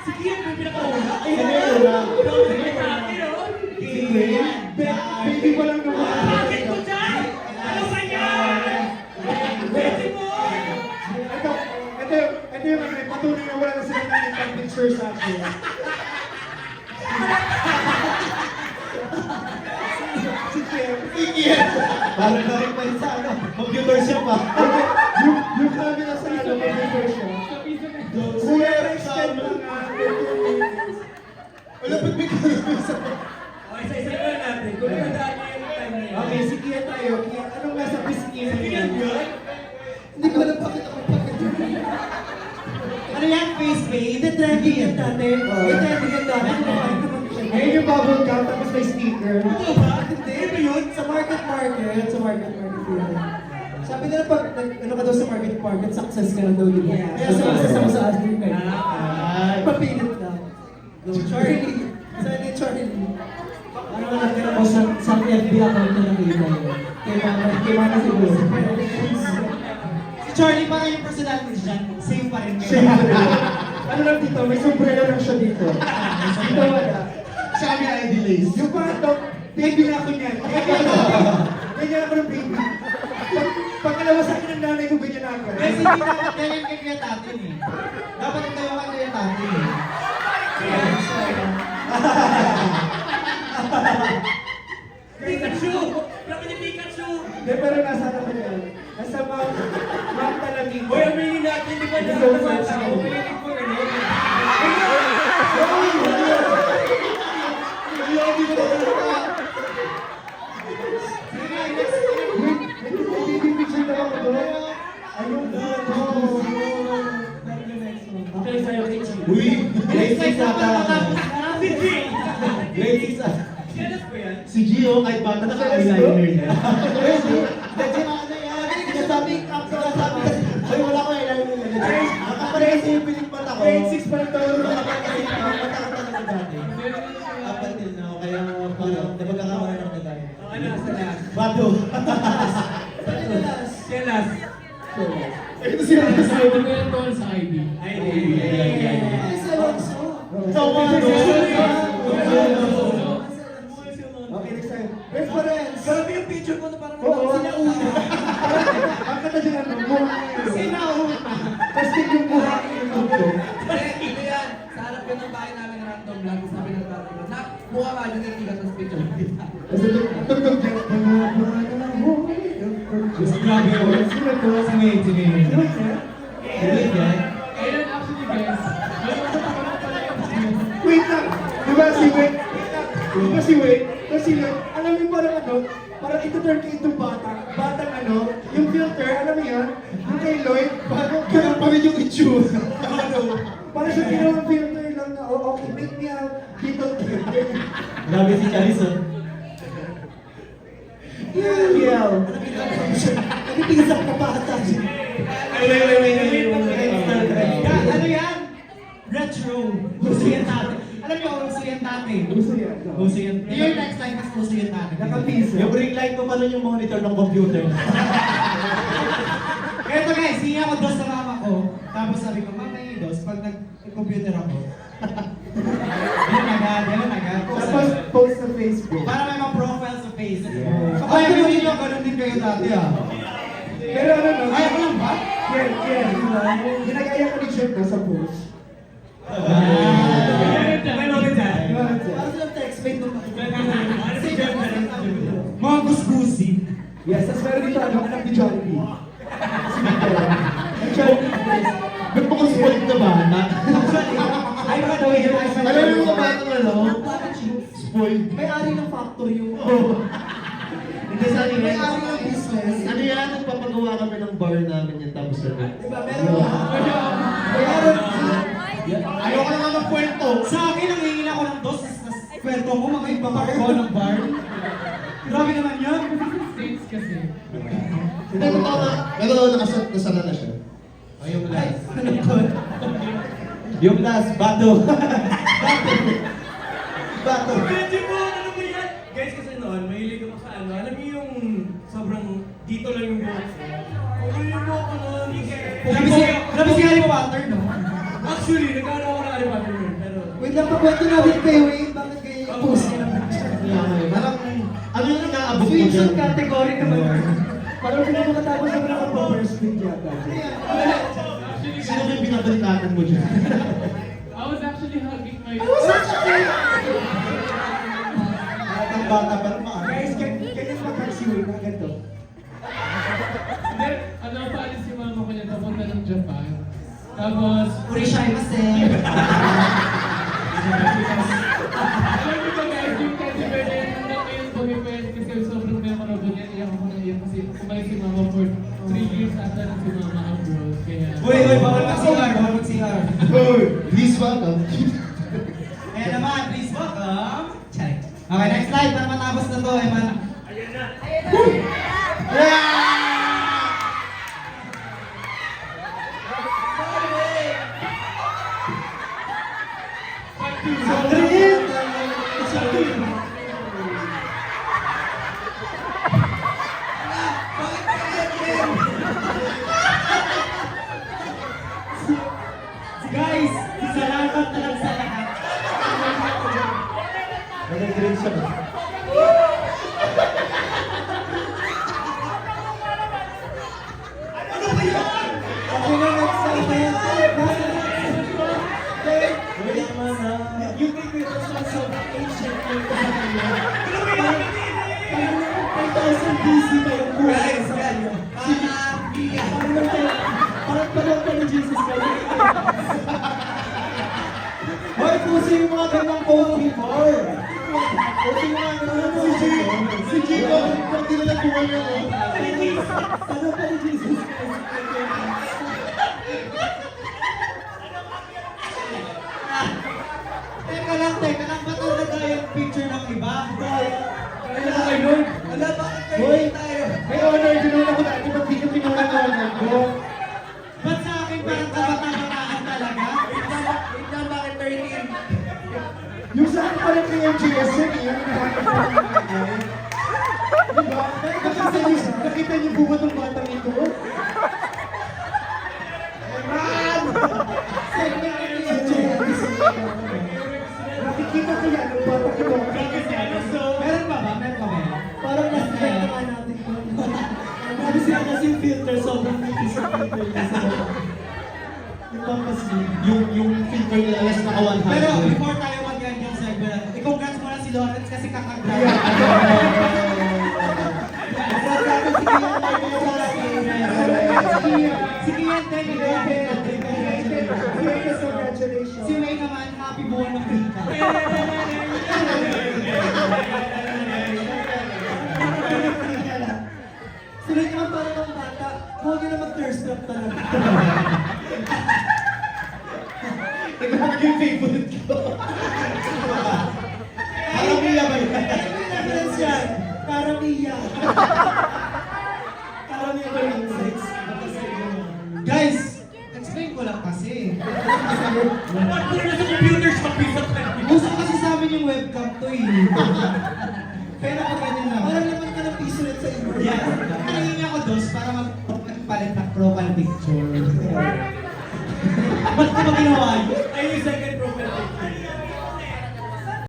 Sige, may pinakauna. Ay, Baby ko lang naman. bakit mo dyan? Ano ba yan? Pwede mo! Ito yung patunay na wala na silang nakikita picture sa akin. Si Kian. Parang na rin pa yun sa computer shop ah. Yung kami na sa computer siya. Kuya, extend lang nga. Wala ba't may kalaman sa... Okay, isa-isa naman natin. Kung nandaan niyo yung time na yun. Okay, si Kian tayo. Kian, anong nasa pisngi mo? Sige yan, yun. Hindi ko alam bakit ako pagkakita. Ano yan, face paint? Hindi, trendy yan dati. Hindi, trendy yan dati. Ngayon yung bubble gum, tapos may sticker. Ano ba? Hindi, ano yun? Sa market. Yun. Sabi nila pag ano ka daw sa market, success ka na daw, di ba? Kaya success ako sa atin kayo. Papilit lang. No, Charlie. Saan ni Charlie? Ano ka lang ako sa FB account na nakita yun. Kay Mama siguro. Si Charlie pa yung personality dyan. Same pa rin kayo. Ano lang dito, may sombrero lang siya dito. Dito wala. Siya kami ID lace. Yung parang to, baby na ako niyan. Ganyan ako ng baby. Pagkalawa sa akin ng nanay ko, ganyan ako. Kasi hindi dapat ganyan kay Kuya Tatin eh. Dapat yung tayo kay Kuya Tatin eh. Pikachu! Grabe ni Pikachu! Hindi, pero nasa ano ko yan. Nasa Mount Talamig. Hoy, aminin natin, di ba na So mga much. tao? Pilinig mo rin, no? Baby picture na ako doon. Ayun na. Okay, sa'yo, Kichi. Uy! Grade 6 ata. Si G! Grade 6 ata. Kailan po yan? Si Gio, kahit bata naka-eyeliner niya. Kasi ano yan, sinasabi kasi, ay wala ko eyeliner na. Nakapareha sa yung pilikpat ako. Grade 6 pa rin to. Kasi mata ko talaga dati. Up until now, kaya parang napagkakawalan ako na tayo. Ano, sa last? Bato. Siya last. Ito siya. Ito ko yung tol sa ID. ID. Ay, sa Alonso. Okay, next time. Best friends. Grabe yung picture ko na parang Oo. sinauna. Ang kata dyan ano, mukha. Sinauna. Testing yung mukha yung mundo. Hindi yan. Sa harap ko ng bahay namin random lang. Sabi ng tatay ko, na mukha ka dyan yung tigas ng picture. Kasi tugtog dyan. Grabe yun. Sino to? Si Wade, si Wade. Sino siya? Si Wade yan. Ayun, actually, guys. Wait lang. Di ba si Wade? Di ba si Wade? Kasi alam mo yung parang ano, parang ito-turn ka into batang ano, yung filter, alam mo yan? Yung kay Lloyd, parang ganun pa rin yung itsura. Ano? Parang siya ginawang filter lang na, oh, okay, make me a little kid. Grabe si Charis oh. Yeah. Nagpipisak ka pa ata. Wait. Ano yan? Retro. Gusto yan natin. Alam niyo, gusto yan natin. Gusto yan. Gusto yan. Year next time, mas gusto yan natin. Naka-piso. Yung ring light mo pa nun yung monitor ng computer. Kaya ito guys, hingi ako dos sa mama ko. Tapos sabi ko, mama yung dos, pag nag-computer ako. Yan agad. Tapos post sa Facebook. Para may mga profile sa Facebook. Yeah. Ay, ganun din yung ganun din kayo dati ah. Pero ano no? Kaya ko lang ba? Yan. Ginagaya ko ni Jeff na sa post. May mga dyan. Para silang text-mate nung Ano si Jeff na rin? mga gusgusin. Yes, tapos meron dito ano, anak ni Jollibee. Si Miguel. Ang Jollibee. Ba't mo kung spoiled na bata? Ay, by the way, Alam mo yung bata ano? Spoiled. May-ari ng factory yung... Hindi sa akin. May-ari ng business. Ano yan? Nagpapagawa kami ng bar namin yan tapos na. Diba, meron Meron Ayoko naman ng kwento. Sa akin, nangingin ako ng dos, tas kwento mo, makaibang ako ng bar. Grabe naman yun. States kasi. Hindi, totoo na. Pero nasana na siya. Ay, yung Ay, last. ano ko? Yung last, bato. lang yung buhok ko. Okay yung buhok ko noon. Grabe si Harry Potter, no? Actually, nagkaroon ako ng Harry yun. Pero, Wait lang, pakwento natin kay Wayne, bakit kayo yung post niya ng picture? Parang, ano yung inaabot mo Fiction dyan? category naman. Parang pinapakatapos na ng first week yata. Sino ba yung pinabalikatan mo dyan? I was actually hugging my... Ang bata pa naman. Guys, ganyan mag-hug si Wayne na ganito. Hindi, ano, paalis si mama ko niya, papunta ng Japan. Tapos... Urishaimase. Alam mo ba guys, yung teddy bear na yun, hanggang ngayon bumipend kasi sobrang memorable niya. Iyak ako na iyak kasi kumain si mama for 3 years after na si mama abroad. Kaya... Uy, bawal mag-CR, bawal mag-CR. Oh, please welcome. Kaya naman, please welcome. Check. Okay, next slide para matapos na to, Eman. Guys, salamat talaga sa lahat. Nag-green siya ba? Okay na, next slide. Yung may question sa ancient BC pa yung buhay sa kanya. Parang panahon pa ni Jesus Christ. Hoy, puso yung mga gandang quote before. Puso yung mga ganun po si Chico, kung di na nagbuhay niya ko. Panahon pa ni Jesus Christ. Teka lang, ba't ang nagaya yung picture ng iba? Kaya na kayo nun. Wala, bakit Hoy, kayo tayo? may honor din ako dati, ba't di ka pinunang ko? Ba't sa akin parang kabata-bataan talaga? Wait lang, bakit 13? Yung sa akin pala kay MGS yun, yung diba? Nakita niyo po ba itong batang ito? Nakikita ko yan, yung batang ito. Meron pa ba? Meron pa ba? Parang na-spend naman natin ko. Sabi siya kasi yung filter, sobrang nipis yung filter niya sa baba. Yung pampasin. Yung filter nila less naka 100. Pero before tayo mag-ganyan segment, i-congrats mo na si Lawrence kasi kakagrad. Si Kian din, Congratulations. si May naman, happy buwan ng Vika. Sila naman parang ng bata, huwag nyo na mag-thirst trap talaga. Nagkakaroon yung favorite ko. Parang Mia ba yun? Reference yan, parang iya. Parang iya ba yung sex? Guys, explain ko lang kasi. Ba't mo na sa computer shop isa tayo? Gusto kasi sa amin yung webcam to eh. Pero pag ganyan lang. Parang naman ka ng piso ulit sa inyo. Yeah. Nangingin ako dos para magpalit ng profile picture. Ba't ko ba ginawa yun? Ay, yung second